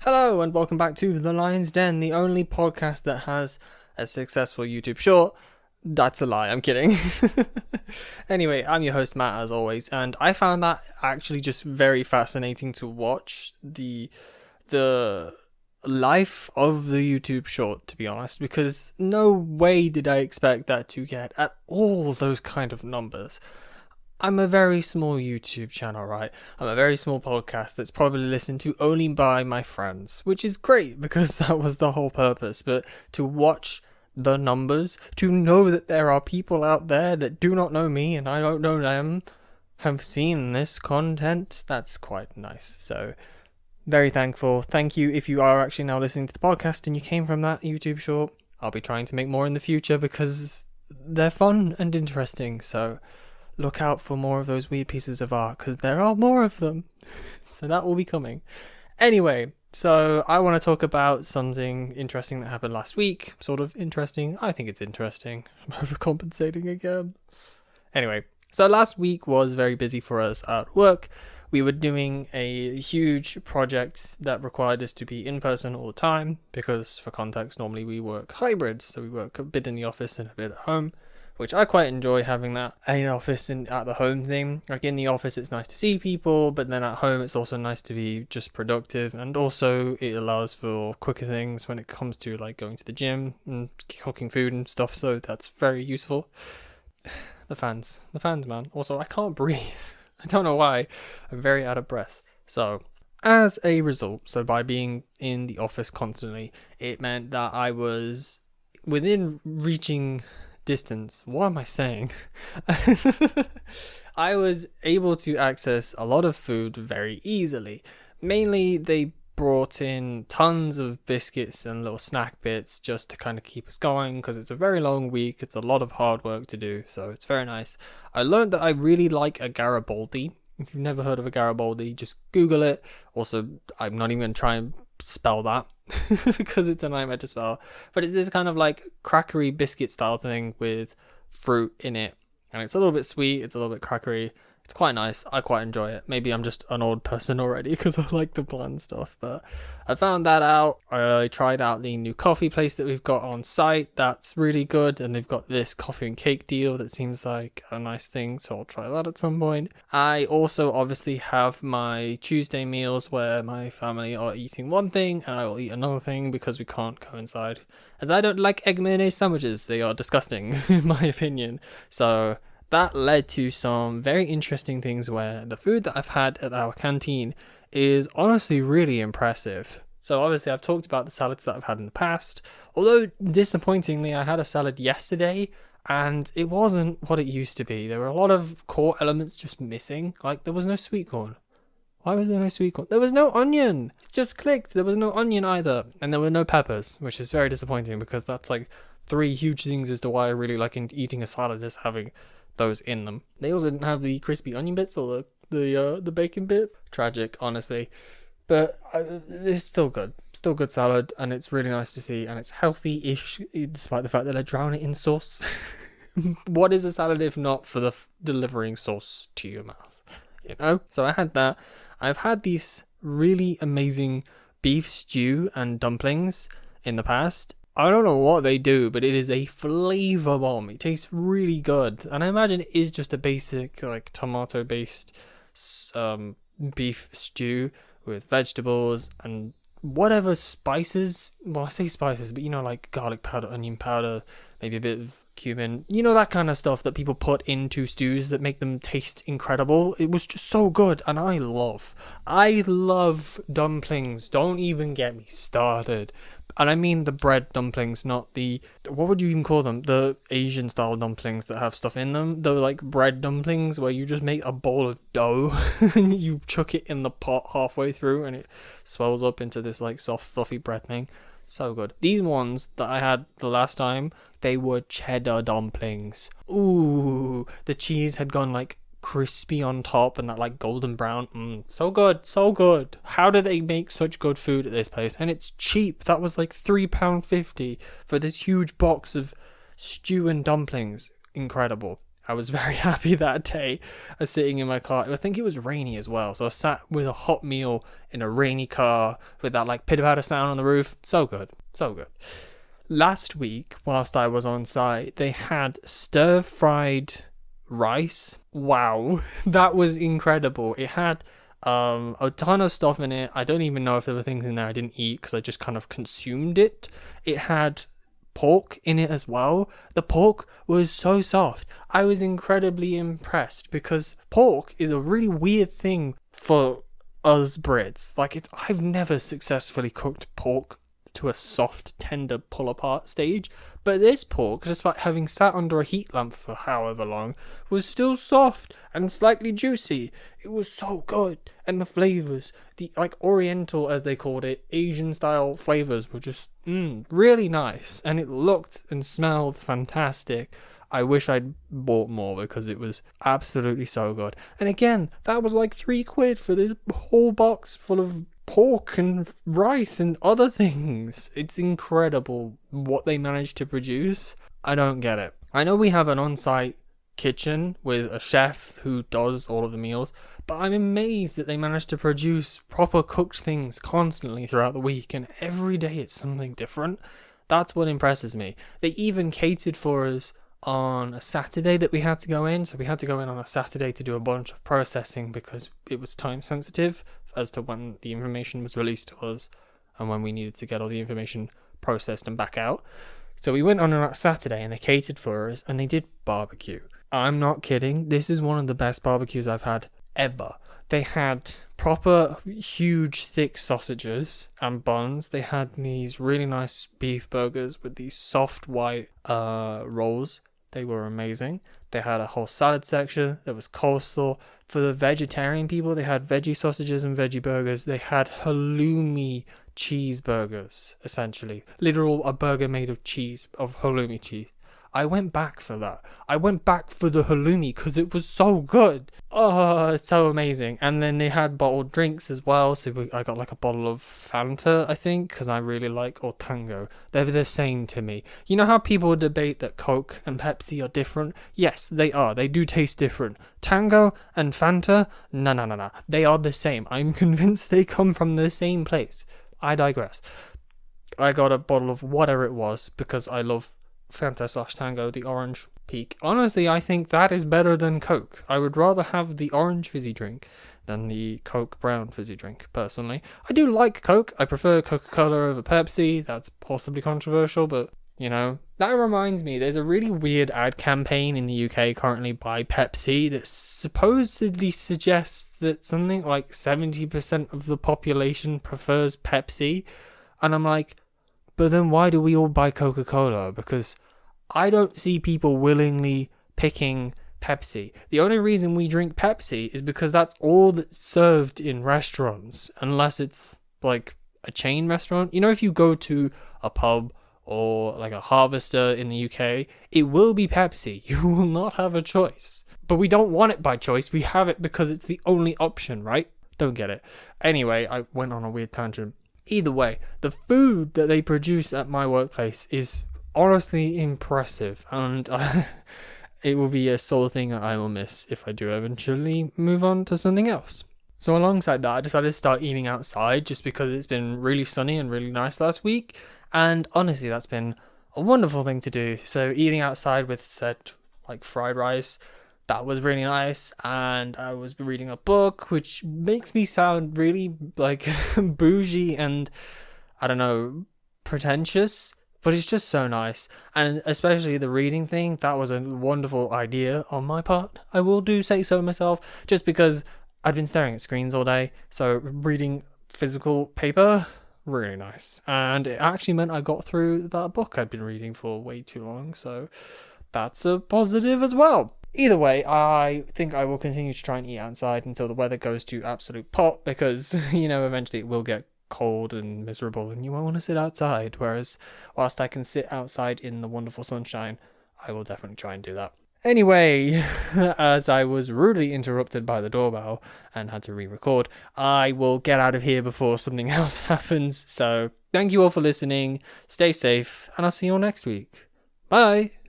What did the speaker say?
Hello and welcome back to The Lion's Den, the only podcast that has a successful YouTube short. That's a lie, I'm kidding. Anyway, I'm your host Matt as always, and I found that actually just very fascinating to watch the life of the YouTube short, to be honest, because no way did I expect that to get at all those kind of numbers. I'm a very small YouTube channel, right? I'm a very small podcast that's probably listened to only by my friends, which is great because that was the whole purpose. But to watch the numbers, to know that there are people out there that do not know me and I don't know them, have seen this content, that's quite nice. So, very thankful. Thank you if you are actually now listening to the podcast and you came from that YouTube short. I'll be trying to make more in the future because they're fun and interesting. So, look out for more of those weird pieces of art because there are more of them. So that will be coming. Anyway, so I want to talk about something interesting that happened last week. Sort of interesting. I think it's interesting. I'm overcompensating again. Anyway, so last week was very busy for us at work. We were doing a huge project that required us to be in person all the time because, for context, normally we work hybrid. So we work a bit in the office and a bit at home, which I quite enjoy having that in office and at the home thing. Like in the office, it's nice to see people, but then at home, it's also nice to be just productive. And also it allows for quicker things when it comes to like going to the gym and cooking food and stuff. So that's very useful. The fans, man. Also, I can't breathe. I don't know why. I'm very out of breath. So as a result, so by being in the office constantly, it meant that I was within reaching distance. What am I saying? I was able to access a lot of food very easily. Mainly, they brought in tons of biscuits and little snack bits just to kind of keep us going because it's a very long week. It's a lot of hard work to do, so it's very nice. I learned that I really like a Garibaldi. If you've never heard of a Garibaldi, just Google it. Also, I'm not even going to try and spell that because it's a nightmare to spell, but it's this kind of like crackery biscuit style thing with fruit in it, and it's a little bit sweet, it's a little bit crackery. It's quite nice. I quite enjoy it. Maybe I'm just an old person already because I like the bland stuff, but I found that out. I tried out the new coffee place that we've got on site. That's really good, and they've got this coffee and cake deal that seems like a nice thing, so I'll try that at some point. I also obviously have my Tuesday meals where my family are eating one thing and I will eat another thing because we can't coincide, as I don't like egg mayonnaise sandwiches. They are disgusting in my opinion. So that led to some very interesting things where the food that I've had at our canteen is honestly really impressive. So obviously I've talked about the salads that I've had in the past, although disappointingly I had a salad yesterday and it wasn't what it used to be. There were a lot of core elements just missing. Like there was no sweet corn. Why was there no sweet corn? There was no onion. It just clicked. There was no onion either. And there were no peppers, which is very disappointing because that's like three huge things as to why I really like eating a salad, is having those in them. They also didn't have the crispy onion bits or the bacon bit. Tragic, honestly. But it's still good salad, and it's really nice to see, and it's healthy-ish despite the fact that I drown it in sauce. What is a salad if not for the delivering sauce to your mouth, you know? So I had that. I've had these really amazing beef stew and dumplings in the past. I don't know what they do, but it is a flavor bomb. It tastes really good, and I imagine it is just a basic like tomato based beef stew with vegetables and whatever spices. Well, I say spices, but you know, like garlic powder, onion powder, maybe a bit of cumin, you know, that kind of stuff that people put into stews that make them taste incredible. It was just so good, and I love dumplings. Don't even get me started. And I mean the bread dumplings, not the, what would you even call them? The Asian style dumplings that have stuff in them. The like bread dumplings where you just make a bowl of dough and you chuck it in the pot halfway through and it swells up into this like soft fluffy bread thing. So good. These ones that I had the last time, they were cheddar dumplings. Ooh, the cheese had gone like crispy on top and that like golden brown. So good. How do they make such good food at this place? And it's cheap. That was like £3.50 for this huge box of stew and dumplings. Incredible. I was very happy that day sitting in my car. I think it was rainy as well. So I sat with a hot meal in a rainy car with that like pitter patter sound on the roof. So good. So good. Last week, whilst I was on site, they had stir-fried rice. Wow, that was incredible. It had a ton of stuff in it. I don't even know if there were things in there I didn't eat because I just kind of consumed it. It had pork in it as well. The pork was so soft. I was incredibly impressed because pork is a really weird thing for us Brits. Like I've never successfully cooked pork to a soft, tender pull apart stage, but this pork, despite having sat under a heat lamp for however long, was still soft and slightly juicy. It was so good, and the flavors, the like oriental as they called it, Asian style flavors were just really nice, and it looked and smelled fantastic. I wish I'd bought more because it was absolutely so good. And again, that was like £3 for this whole box full of pork and rice and other things. It's incredible what they managed to produce. I don't get it. I know we have an on-site kitchen with a chef who does all of the meals, but I'm amazed that they managed to produce proper cooked things constantly throughout the week, and every day it's something different. That's what impresses me. They even catered for us on a Saturday that we had to go in. So we had to go in on a Saturday to do a bunch of processing because it was time sensitive as to when the information was released to us and when we needed to get all the information processed and back out. So we went on that Saturday and they catered for us and they did barbecue. I'm not kidding. This is one of the best barbecues I've had ever. They had proper huge thick sausages and buns. They had these really nice beef burgers with these soft white rolls. They were amazing. They had a whole salad section. There was coleslaw. For the vegetarian people, they had veggie sausages and veggie burgers. They had halloumi cheeseburgers, essentially. Literal, a burger made of cheese, of halloumi cheese. I went back for that. I went back for the halloumi because it was so good. Oh, it's so amazing. And then they had bottled drinks as well. So I got like a bottle of Fanta, I think, because I really like, or Tango. They're the same to me. You know how people debate that Coke and Pepsi are different? Yes, they are. They do taste different. Tango and Fanta? No. They are the same. I'm convinced they come from the same place. I digress. I got a bottle of whatever it was because I love Fanta / Tango, the orange peak. Honestly, I think that is better than Coke. I would rather have the orange fizzy drink than the Coke brown fizzy drink, personally. I do like Coke. I prefer Coca-Cola over Pepsi. That's possibly controversial, but, you know. That reminds me, there's a really weird ad campaign in the UK currently by Pepsi that supposedly suggests that something like 70% of the population prefers Pepsi. And I'm like, but then why do we all buy Coca-Cola? Because I don't see people willingly picking Pepsi. The only reason we drink Pepsi is because that's all that's served in restaurants, unless it's like a chain restaurant. You know, if you go to a pub or like a Harvester in the UK, it will be Pepsi. You will not have a choice. But we don't want it by choice. We have it because it's the only option, right? Don't get it. Anyway, I went on a weird tangent. Either way, the food that they produce at my workplace is honestly impressive, and it will be a sole thing that I will miss if I do eventually move on to something else. So alongside that, I decided to start eating outside just because it's been really sunny and really nice last week, and honestly that's been a wonderful thing to do. So eating outside with said like fried rice, that was really nice, and I was reading a book, which makes me sound really like bougie and, I don't know, pretentious, but it's just so nice. And especially the reading thing, that was a wonderful idea on my part. I will do say so myself, just because I'd been staring at screens all day, so reading physical paper, really nice. And it actually meant I got through that book I'd been reading for way too long, so that's a positive as well. Either way, I think I will continue to try and eat outside until the weather goes to absolute pot, because, you know, eventually it will get cold and miserable and you won't want to sit outside. Whereas, whilst I can sit outside in the wonderful sunshine, I will definitely try and do that. Anyway, as I was rudely interrupted by the doorbell and had to re-record, I will get out of here before something else happens. So, thank you all for listening, stay safe, and I'll see you all next week. Bye!